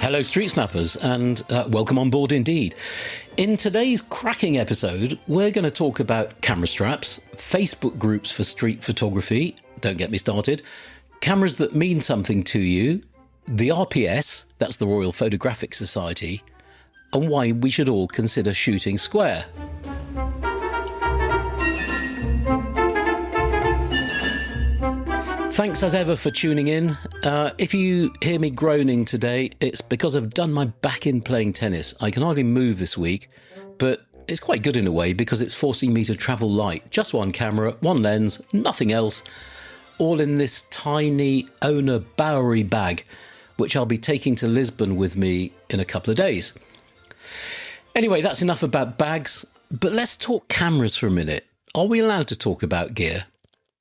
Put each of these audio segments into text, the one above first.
Hello Street Snappers, and welcome on board indeed. In today's cracking episode, we're going to talk about camera straps, Facebook groups for street photography, don't get me started, cameras that mean something to you, the RPS, that's the Royal Photographic Society, and why we should all consider shooting square. Thanks as ever for tuning in. If you hear me groaning today, it's because I've done my back in playing tennis. I can hardly move this week, but it's quite good in a way because it's forcing me to travel light. Just one camera, one lens, nothing else, all in this tiny Owner Bowery bag, which I'll be taking to Lisbon with me in a couple of days. Anyway, that's enough about bags, but let's talk cameras for a minute. Are we allowed to talk about gear?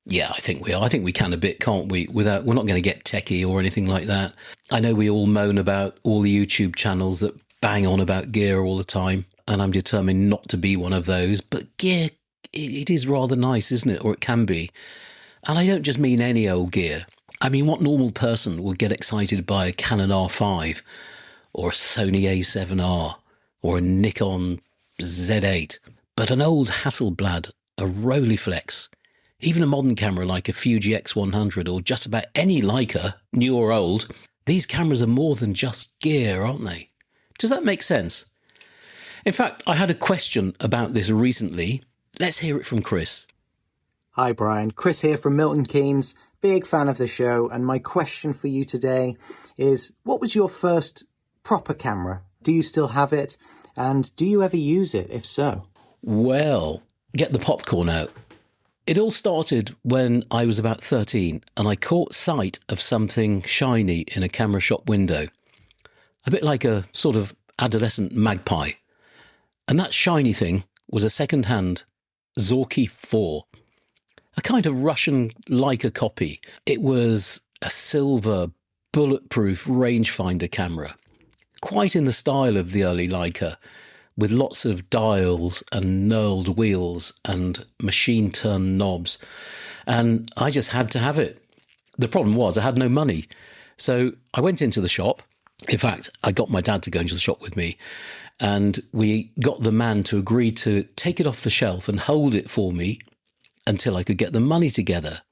Yeah, I think we are. I think we can a bit, can't we? We're not going to get techie or anything like that. I know we all moan about all the YouTube channels that bang on about gear all the time, and I'm determined not to be one of those. But gear, it is rather nice, isn't it? Or it can be. And I don't just mean any old gear. I mean, what normal person would get excited by a Canon R5 or a Sony A7R or a Nikon Z8? But an old Hasselblad, a Rolleiflex, even a modern camera like a Fuji X100 or just about any Leica, new or old, these cameras are more than just gear, aren't they? Does that make sense? In fact, I had a question about this recently. Let's hear it from Chris. Hi Brian, Chris here from Milton Keynes, big fan of the show, and my question for you today is, what was your first proper camera? Do you still have it? And do you ever use it, if so? Well, get the popcorn out. It all started when I was about 13 and I caught sight of something shiny in a camera shop window, a bit like a sort of adolescent magpie. And that shiny thing was a second-hand Zorki 4, a kind of Russian Leica copy. It was a silver, bulletproof rangefinder camera, quite in the style of the early Leica, with lots of dials and knurled wheels and machine-turned knobs. And I just had to have it. The problem was I had no money. So I went into the shop. In fact, I got my dad to go into the shop with me. And we got the man to agree to take it off the shelf and hold it for me until I could get the money together.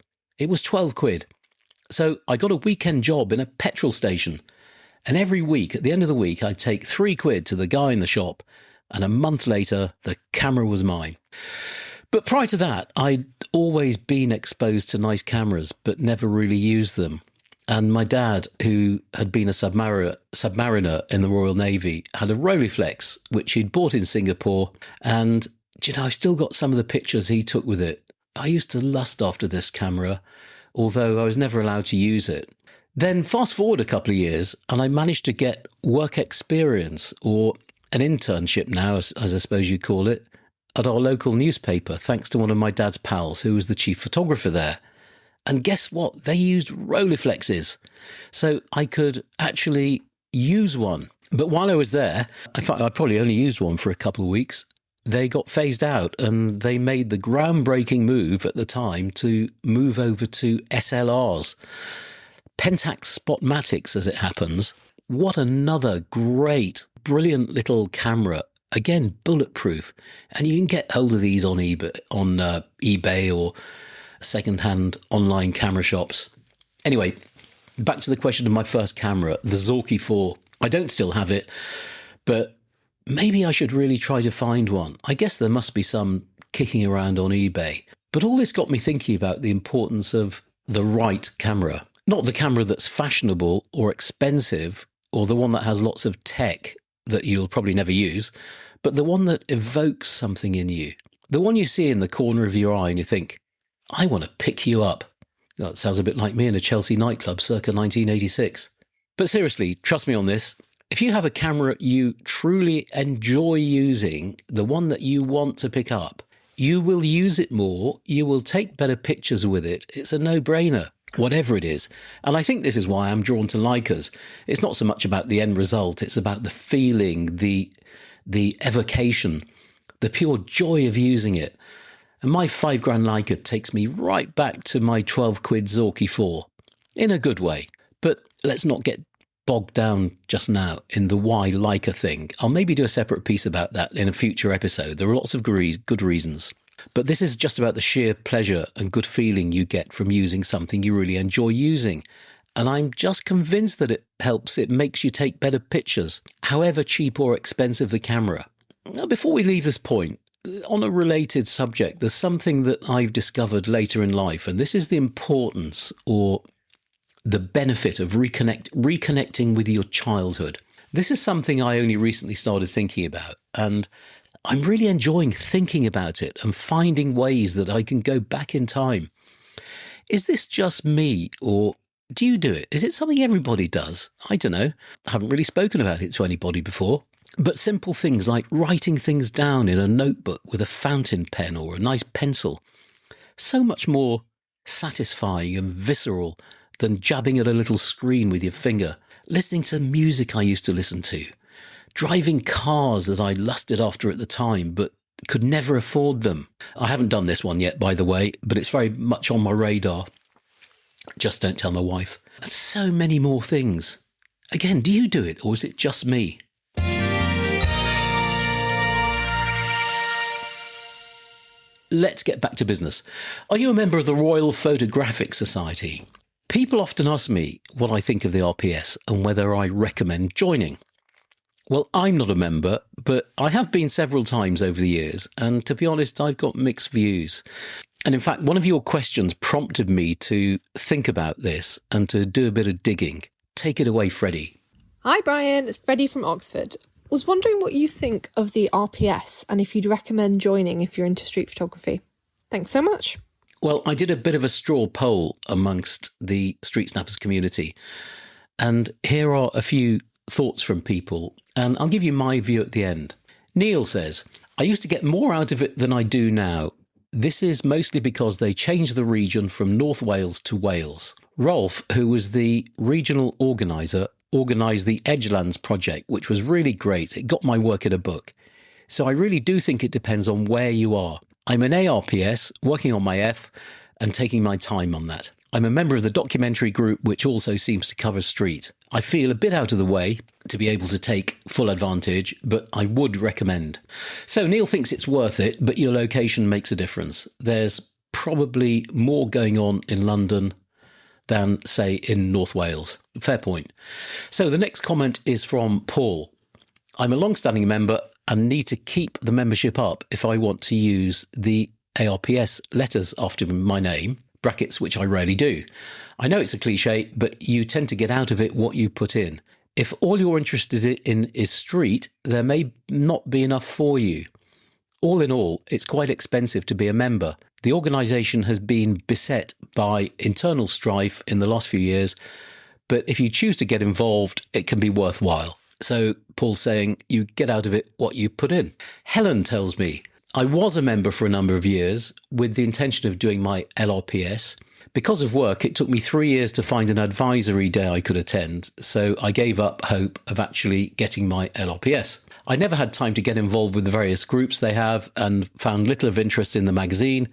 It was 12 quid. So I got a weekend job in a petrol station. And every week, at the end of the week, I'd take 3 quid to the guy in the shop, and a month later, the camera was mine. But prior to that, I'd always been exposed to nice cameras, but never really used them. And my dad, who had been a submariner in the Royal Navy, had a Rolleiflex, which he'd bought in Singapore. And, I've still got some of the pictures he took with it. I used to lust after this camera, although I was never allowed to use it. Then fast forward a couple of years, and I managed to get work experience, or an internship now, as I suppose you call it, at our local newspaper, thanks to one of my dad's pals, who was the chief photographer there. And guess what? They used Rolleiflexes. So I could actually use one. But while I was there, in fact, I probably only used one for a couple of weeks, they got phased out and they made the groundbreaking move at the time to move over to SLRs. Pentax Spotmatics, as it happens. What another great, brilliant little camera. Again, bulletproof. And you can get hold of these on eBay or second-hand online camera shops. Anyway, back to the question of my first camera, the Zorki 4. I don't still have it, but maybe I should really try to find one. I guess there must be some kicking around on eBay. But all this got me thinking about the importance of the right camera. Not the camera that's fashionable or expensive, or the one that has lots of tech that you'll probably never use, but the one that evokes something in you. The one you see in the corner of your eye and you think, I want to pick you up. That sounds a bit like me in a Chelsea nightclub circa 1986. But seriously, trust me on this. If you have a camera you truly enjoy using, the one that you want to pick up, you will use it more, you will take better pictures with it. It's a no-brainer. Whatever it is. And I think this is why I'm drawn to Leicas. It's not so much about the end result, it's about the feeling, the evocation, the pure joy of using it. And my £5 Leica takes me right back to my 12 quid Zorki 4, in a good way. But let's not get bogged down just now in the why Leica thing. I'll maybe do a separate piece about that in a future episode. There are lots of good reasons. But this is just about the sheer pleasure and good feeling you get from using something you really enjoy using. And I'm just convinced that it helps. It makes you take better pictures, however cheap or expensive the camera. Now, before we leave this point, on a related subject, there's something that I've discovered later in life, and this is the importance or the benefit of reconnecting with your childhood. This is something I only recently started thinking about, and I'm really enjoying thinking about it and finding ways that I can go back in time. Is this just me, or do you do it? Is it something everybody does? I don't know. I haven't really spoken about it to anybody before. But simple things like writing things down in a notebook with a fountain pen or a nice pencil, so much more satisfying and visceral than jabbing at a little screen with your finger, listening to music I used to listen to, driving cars that I lusted after at the time but could never afford them. I haven't done this one yet, by the way, but it's very much on my radar. Just don't tell my wife. And so many more things. Again, do you do it, or is it just me? Let's get back to business. Are you a member of the Royal Photographic Society? People often ask me what I think of the RPS and whether I recommend joining. Well, I'm not a member, but I have been several times over the years, and to be honest, I've got mixed views. And in fact, one of your questions prompted me to think about this and to do a bit of digging. Take it away, Freddie. Hi, Brian. It's Freddie from Oxford. Was wondering what you think of the RPS and if you'd recommend joining if you're into street photography. Thanks so much. Well, I did a bit of a straw poll amongst the Street Snappers community, and here are a few thoughts from people, and I'll give you my view at the end. Neil says, I used to get more out of it than I do now. This is mostly because they changed the region from North Wales to Wales. Rolf, who was the regional organiser, organised the Edgelands project, which was really great. It got my work in a book. So I really do think it depends on where you are. I'm an ARPS, working on my F and taking my time on that. I'm a member of the documentary group, which also seems to cover street. I feel a bit out of the way to be able to take full advantage, but I would recommend. So Neil thinks it's worth it, but your location makes a difference. There's probably more going on in London than, say, in North Wales. Fair point. So the next comment is from Paul. I'm a long-standing member and need to keep the membership up if I want to use the ARPS letters after my name, brackets, which I rarely do. I know it's a cliche, but you tend to get out of it what you put in. If all you're interested in is street, there may not be enough for you. All in all, it's quite expensive to be a member. The organisation has been beset by internal strife in the last few years, but if you choose to get involved, it can be worthwhile. So Paul's saying you get out of it what you put in. Helen tells me, I was a member for a number of years with the intention of doing my LRPS. Because of work, it took me 3 years to find an advisory day I could attend, so I gave up hope of actually getting my LRPS. I never had time to get involved with the various groups they have and found little of interest in the magazine,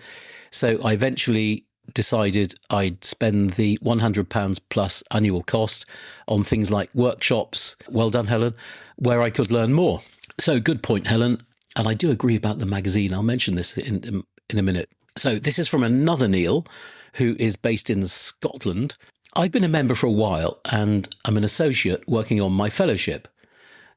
so I eventually decided I'd spend the £100 plus annual cost on things like workshops, well done Helen, where I could learn more. So good point, Helen, and I do agree about the magazine. I'll mention this in a minute. So this is from another Neil, who is based in Scotland. I've been a member for a while and I'm an associate working on my fellowship.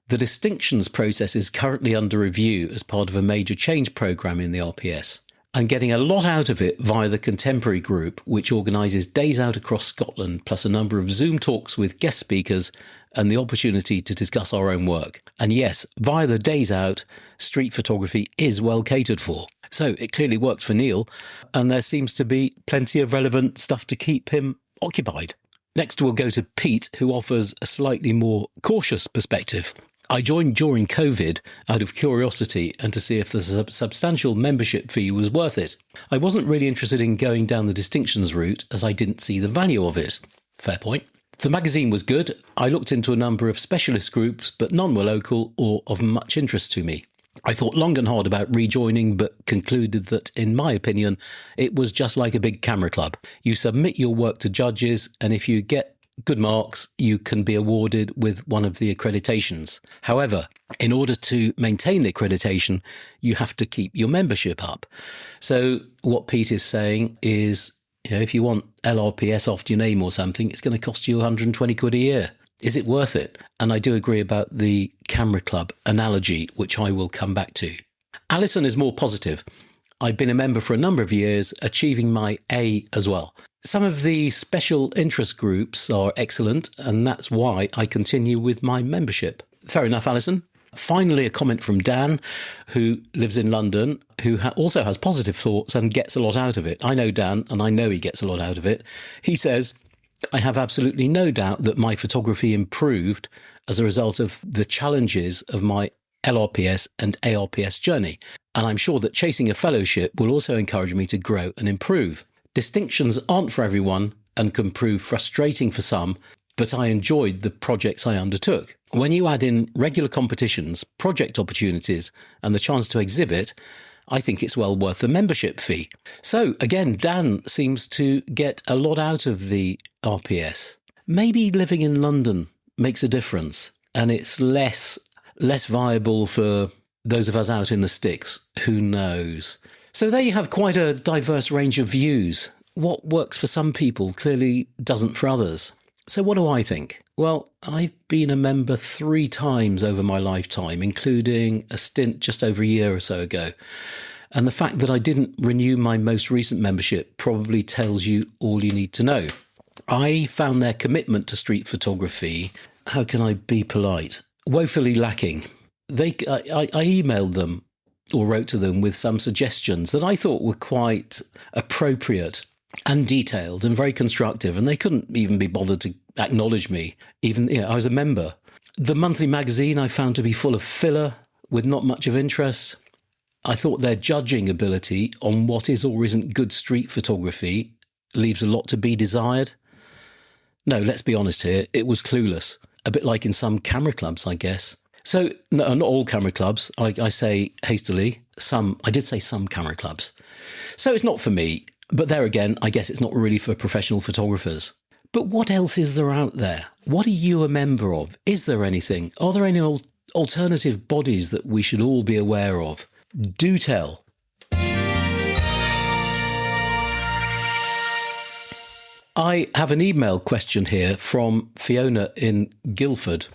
The distinctions process is currently under review as part of a major change programme in the RPS. I'm getting a lot out of it via the Contemporary Group, which organises days out across Scotland, plus a number of Zoom talks with guest speakers and the opportunity to discuss our own work. And yes, via the days out, street photography is well catered for. So it clearly works for Neil, and there seems to be plenty of relevant stuff to keep him occupied. Next, we'll go to Pete, who offers a slightly more cautious perspective. I joined during COVID out of curiosity and to see if the substantial membership fee was worth it. I wasn't really interested in going down the distinctions route as I didn't see the value of it. Fair point. The magazine was good. I looked into a number of specialist groups, but none were local or of much interest to me. I thought long and hard about rejoining, but concluded that, in my opinion, it was just like a big camera club. You submit your work to judges, and if you get good marks, you can be awarded with one of the accreditations. However, in order to maintain the accreditation, you have to keep your membership up. So what Pete is saying is, if you want LRPS after your name or something, it's going to cost you 120 quid a year. Is it worth it? And I do agree about the camera club analogy, which I will come back to. Alison is more positive. I've been a member for a number of years, achieving my A as well. Some of the special interest groups are excellent, and that's why I continue with my membership. Fair enough, Alison. Finally, a comment from Dan, who lives in London, who also has positive thoughts and gets a lot out of it. I know Dan, and I know he gets a lot out of it. He says, I have absolutely no doubt that my photography improved as a result of the challenges of my LRPS and ARPS journey, and I'm sure that chasing a fellowship will also encourage me to grow and improve. Distinctions aren't for everyone and can prove frustrating for some, but I enjoyed the projects I undertook. When you add in regular competitions, project opportunities, and the chance to exhibit, I think it's well worth the membership fee. So again, Dan seems to get a lot out of the RPS. Maybe living in London makes a difference, and it's less viable for those of us out in the sticks. Who knows? So there you have quite a diverse range of views. What works for some people clearly doesn't for others. So what do I think? Well, I've been a member 3 times over my lifetime, including a stint just over a year or so ago. And the fact that I didn't renew my most recent membership probably tells you all you need to know. I found their commitment to street photography, how can I be polite, woefully lacking. I emailed them or wrote to them with some suggestions that I thought were quite appropriate and detailed and very constructive, and they couldn't even be bothered to acknowledge me. Even, I was a member. The monthly magazine I found to be full of filler with not much of interest. I thought their judging ability on what is or isn't good street photography leaves a lot to be desired. No, let's be honest here, it was clueless. A bit like in some camera clubs, I guess. So, no, not all camera clubs. I say hastily, I did say some camera clubs. So it's not for me. But there again, I guess it's not really for professional photographers. But what else is there out there? What are you a member of? Is there anything? Are there any alternative bodies that we should all be aware of? Do tell. I have an email question here from Fiona in Guildford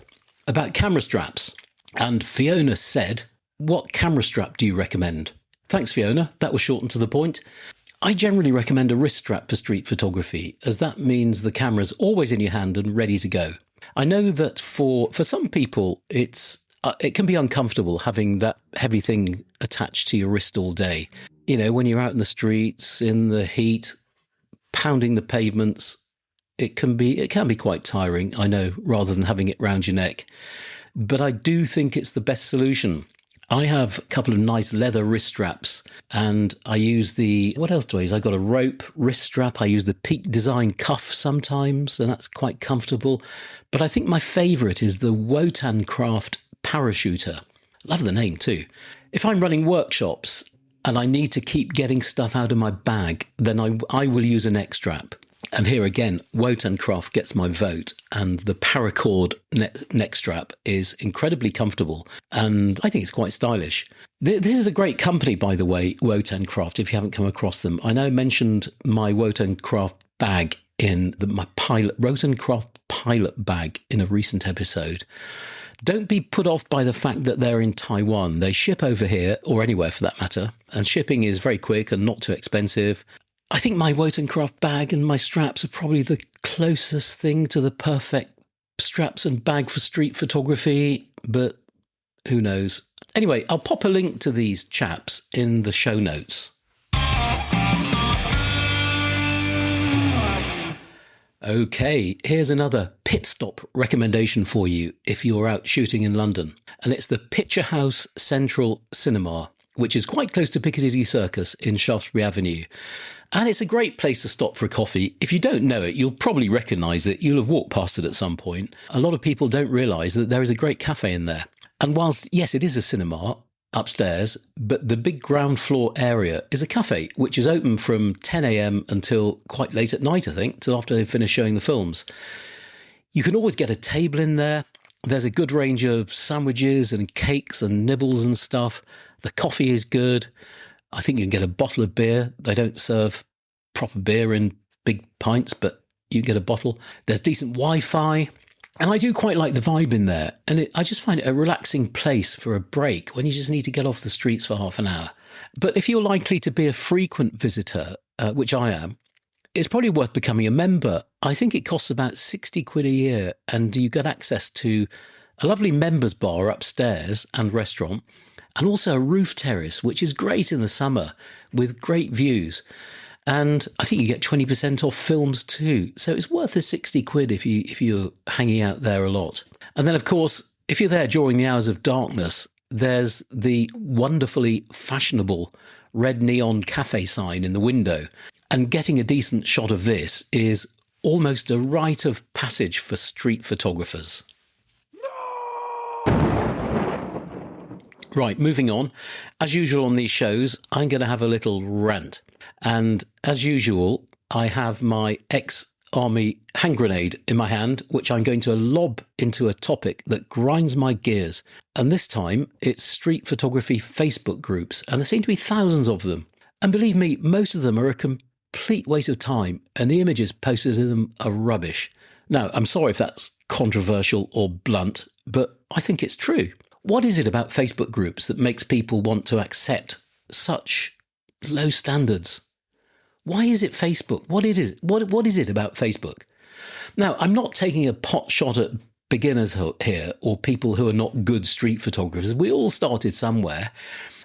about camera straps. And Fiona said, what camera strap do you recommend? Thanks, Fiona. That was short and to the point. I generally recommend a wrist strap for street photography, as that means the camera's always in your hand and ready to go. I know that for some people, it can be uncomfortable having that heavy thing attached to your wrist all day. When you're out in the streets, in the heat, pounding the pavements, it can be quite tiring, I know, rather than having it round your neck. But I do think it's the best solution. I have a couple of nice leather wrist straps, and I use what else do I use? I've got a rope wrist strap. I use the Peak Design cuff sometimes, and that's quite comfortable. But I think my favourite is the Wotan Craft Parachuter. Love the name too. If I'm running workshops and I need to keep getting stuff out of my bag, then I will use a neck strap. And here again, Wotan Craft gets my vote, and the paracord neck strap is incredibly comfortable, and I think it's quite stylish. This is a great company, by the way, Wotan Craft, if you haven't come across them. I know I mentioned my Wotan Craft bag in my Wotan Craft pilot bag in a recent episode. Don't be put off by the fact that they're in Taiwan. They ship over here, or anywhere for that matter, and shipping is very quick and not too expensive. I think my Wotan Craft bag and my straps are probably the closest thing to the perfect straps and bag for street photography, but who knows? Anyway, I'll pop a link to these chaps in the show notes. Okay, here's another pit stop recommendation for you if you're out shooting in London, and it's the Picture House Central Cinema, which is quite close to Piccadilly Circus in Shaftesbury Avenue. And it's a great place to stop for a coffee. If you don't know it, you'll probably recognise it. You'll have walked past it at some point. A lot of people don't realise that there is a great cafe in there. And whilst, yes, it is a cinema upstairs, but the big ground floor area is a cafe, which is open from 10 a.m. until quite late at night, I think, till after they finish showing the films. You can always get a table in there. There's a good range of sandwiches and cakes and nibbles and stuff. The coffee is good. I think you can get a bottle of beer. They don't serve proper beer in big pints, but you get a bottle. There's decent Wi-Fi. And I do quite like the vibe in there. And I just find it a relaxing place for a break when you just need to get off the streets for half an hour. But if you're likely to be a frequent visitor, which I am, it's probably worth becoming a member. I think it costs about 60 quid a year, and you get access to a lovely members bar upstairs and restaurant, and also a roof terrace, which is great in the summer with great views. And I think you get 20% off films too. So it's worth the 60 quid if you're hanging out there a lot. And then, of course, if you're there during the hours of darkness, there's the wonderfully fashionable red neon cafe sign in the window. And getting a decent shot of this is almost a rite of passage for street photographers. Right, moving on. As usual on these shows, I'm going to have a little rant. And as usual, I have my ex-army hand grenade in my hand, which I'm going to lob into a topic that grinds my gears. And this time, it's street photography Facebook groups, and there seem to be thousands of them. And believe me, most of them are a complete waste of time, and the images posted in them are rubbish. Now, I'm sorry if that's controversial or blunt, but I think it's true. What is it about Facebook groups that makes people want to accept such low standards? Why is it Facebook? What is it about Facebook? Now, I'm not taking a pot shot at beginners here or people who are not good street photographers. We all started somewhere,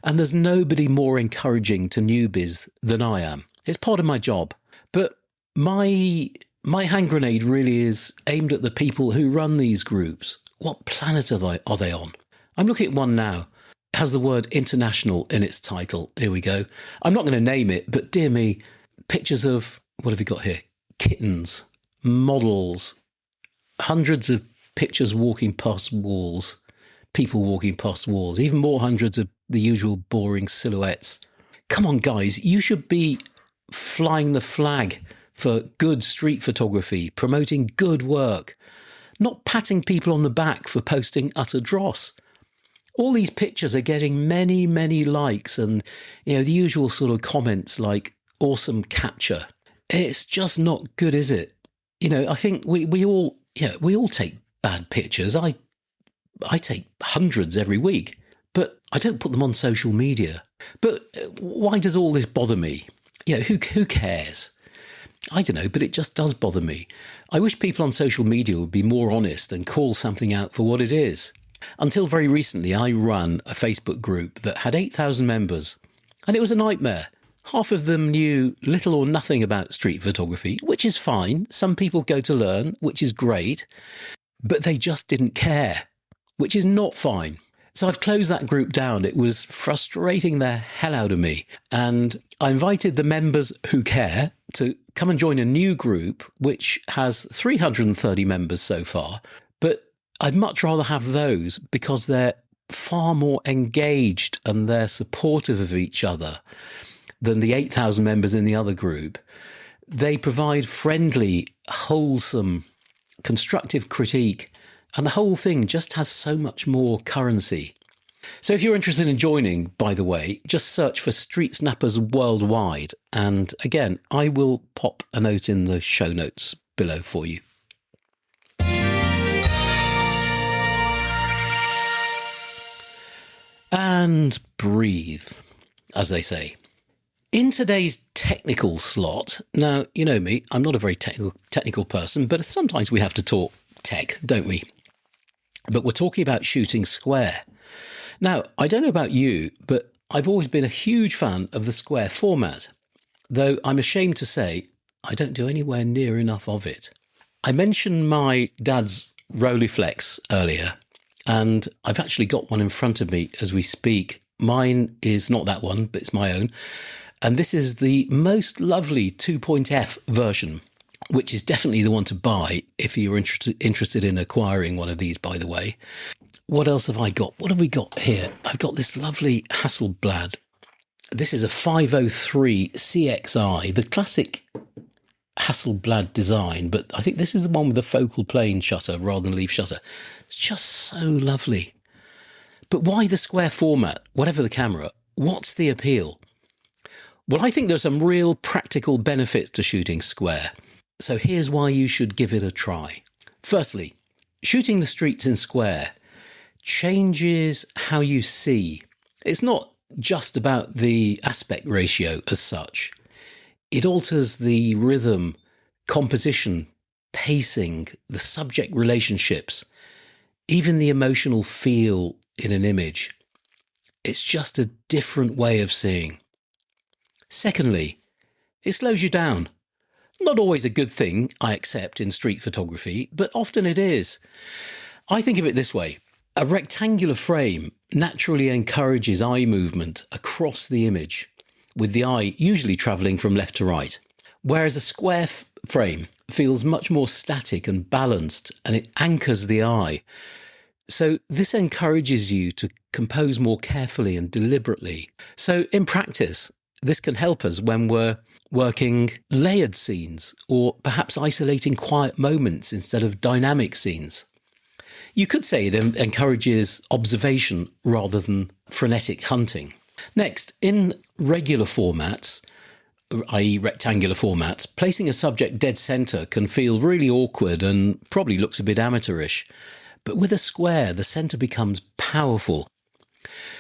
and there's nobody more encouraging to newbies than I am. It's part of my job. But my hand grenade really is aimed at the people who run these groups. What planet are they on? I'm looking at one now. It has the word international in its title. Here we go. I'm not going to name it, but dear me, pictures of, what have we got here? Kittens, models, hundreds of pictures walking past walls, people walking past walls, even more hundreds of the usual boring silhouettes. Come on, guys, you should be flying the flag for good street photography, promoting good work, not patting people on the back for posting utter dross. All these pictures are getting many, many likes and, the usual sort of comments like awesome capture. It's just not good, is it? I think we all take bad pictures. I take hundreds every week, but I don't put them on social media. But why does all this bother me? Who cares? I don't know, but it just does bother me. I wish people on social media would be more honest and call something out for what it is. Until very recently, I ran a Facebook group that had 8,000 members, and it was a nightmare. Half of them knew little or nothing about street photography, which is fine. Some people go to learn, which is great, but they just didn't care, which is not fine. So I've closed that group down. It was frustrating the hell out of me. And I invited the members who care to come and join a new group, which has 330 members so far. But I'd much rather have those because they're far more engaged and they're supportive of each other than the 8,000 members in the other group. They provide friendly, wholesome, constructive critique, and the whole thing just has so much more currency. So if you're interested in joining, by the way, just search for Street Snappers Worldwide. And again, I will pop a note in the show notes below for you. And breathe, as they say. In today's technical slot, now, you know me, I'm not a very technical person, but sometimes we have to talk tech, don't we? But we're talking about shooting square. Now, I don't know about you, but I've always been a huge fan of the square format, though I'm ashamed to say I don't do anywhere near enough of it. I mentioned my dad's Rolleiflex earlier, and I've actually got one in front of me as we speak. Mine is not that one, but it's my own. And this is the most lovely 2.F version, which is definitely the one to buy if you're interested in acquiring one of these, by the way. What else have I got? What have we got here? I've got this lovely Hasselblad. This is a 503 CXI, the classic Hasselblad design, but I think this is the one with the focal plane shutter rather than leaf shutter. It's just so lovely. But why the square format, whatever the camera? What's the appeal? Well, I think there's some real practical benefits to shooting square. So here's why you should give it a try. Firstly, shooting the streets in square changes how you see. It's not just about the aspect ratio as such. It alters the rhythm, composition, pacing, the subject relationships, even the emotional feel in an image. It's just a different way of seeing. Secondly, it slows you down. Not always a good thing, I accept, in street photography, but often it is. I think of it this way. A rectangular frame naturally encourages eye movement across the image, with the eye usually travelling from left to right, whereas a square frame feels much more static and balanced, and it anchors the eye. So this encourages you to compose more carefully and deliberately. So in practice, this can help us when we're working layered scenes or perhaps isolating quiet moments instead of dynamic scenes. You could say it encourages observation rather than frenetic hunting. Next, in regular formats, i.e. rectangular formats, placing a subject dead centre can feel really awkward and probably looks a bit amateurish. But with a square, the centre becomes powerful.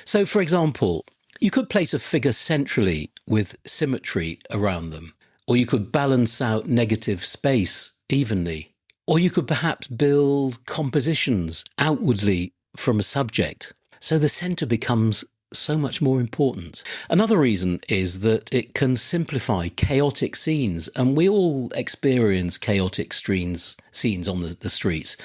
So, for example, you could place a figure centrally with symmetry around them, or you could balance out negative space evenly, or you could perhaps build compositions outwardly from a subject. So the centre becomes so much more important. Another reason is that it can simplify chaotic scenes, and we all experience chaotic scenes on the streets.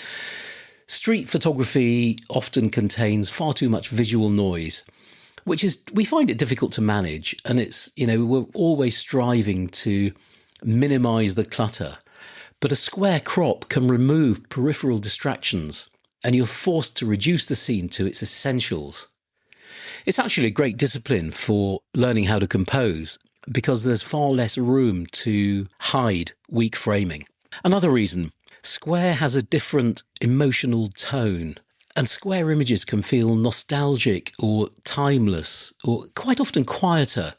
Street photography often contains far too much visual noise, we find it difficult to manage, and we're always striving to minimise the clutter. But a square crop can remove peripheral distractions, and you're forced to reduce the scene to its essentials. It's actually a great discipline for learning how to compose, because there's far less room to hide weak framing. Another reason, square has a different emotional tone, and square images can feel nostalgic or timeless, or quite often quieter,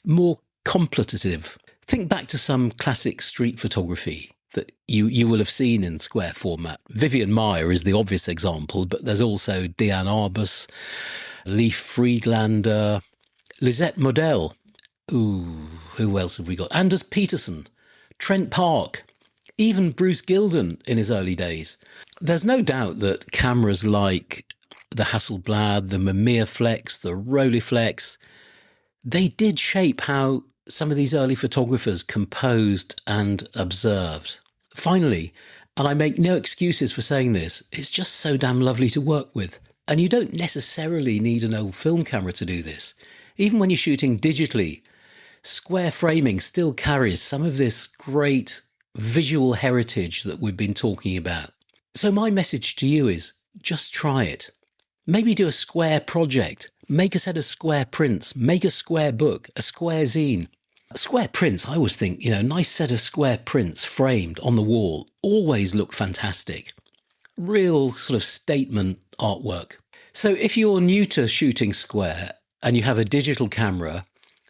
more contemplative. Think back to some classic street photography that you will have seen in square format. Vivian Maier is the obvious example, but there's also Diane Arbus, Leif Friedlander, Lisette Model. Who else have we got? Anders Peterson, Trent Park, even Bruce Gilden in his early days. There's no doubt that cameras like the Hasselblad, the Rolleiflex, the Rolleiflex, they did shape how some of these early photographers composed and observed. Finally, and I make no excuses for saying this, it's just so damn lovely to work with. And you don't necessarily need an old film camera to do this. Even when you're shooting digitally, square framing still carries some of this great visual heritage that we've been talking about. So my message to you is, just try it. Maybe do a square project, make a set of square prints, make a square book, a square zine. Square prints, I always think, nice set of square prints framed on the wall always look fantastic. Real sort of statement artwork. So if you're new to shooting square and you have a digital camera,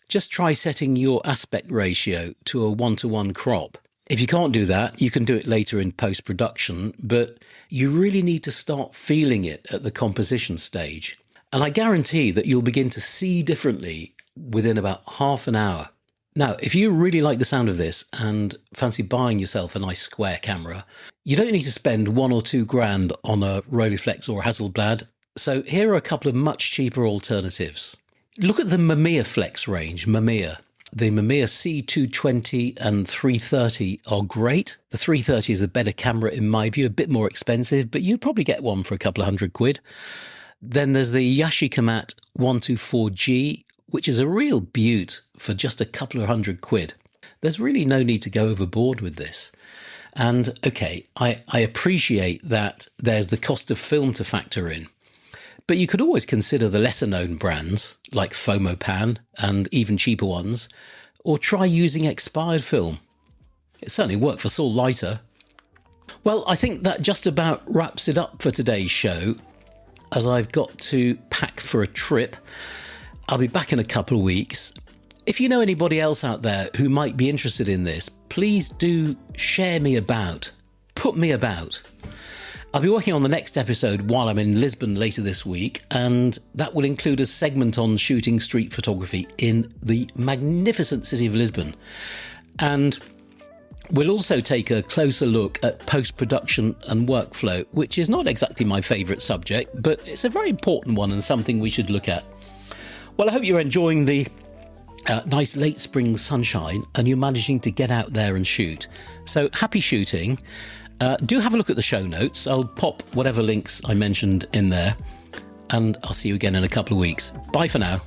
just try setting your aspect ratio to a 1:1 crop. If you can't do that, you can do it later in post-production, but you really need to start feeling it at the composition stage. And I guarantee that you'll begin to see differently within about half an hour. Now, if you really like the sound of this and fancy buying yourself a nice square camera, you don't need to spend $1 or $2 grand on a Rolleiflex or a Hasselblad. So here are a couple of much cheaper alternatives. Look at the Mamiya Flex range, Mamiya. The Mamiya C220 and 330 are great. The 330 is the better camera in my view, a bit more expensive, but you'd probably get one for a couple of £100. Then there's the Yashicamat 124G, which is a real beaut for just a couple of £100. There's really no need to go overboard with this. And okay, I appreciate that there's the cost of film to factor in. But you could always consider the lesser-known brands, like Fomopan and even cheaper ones, or try using expired film. It certainly worked for Saul Leiter. Well, I think that just about wraps it up for today's show, as I've got to pack for a trip. I'll be back in a couple of weeks. If you know anybody else out there who might be interested in this, please do share me about. Put me about. I'll be working on the next episode while I'm in Lisbon later this week, and that will include a segment on shooting street photography in the magnificent city of Lisbon. And we'll also take a closer look at post-production and workflow, which is not exactly my favourite subject, but it's a very important one and something we should look at. Well, I hope you're enjoying the nice late spring sunshine and you're managing to get out there and shoot. So happy shooting. Do have a look at the show notes. I'll pop whatever links I mentioned in there, and I'll see you again in a couple of weeks. Bye for now.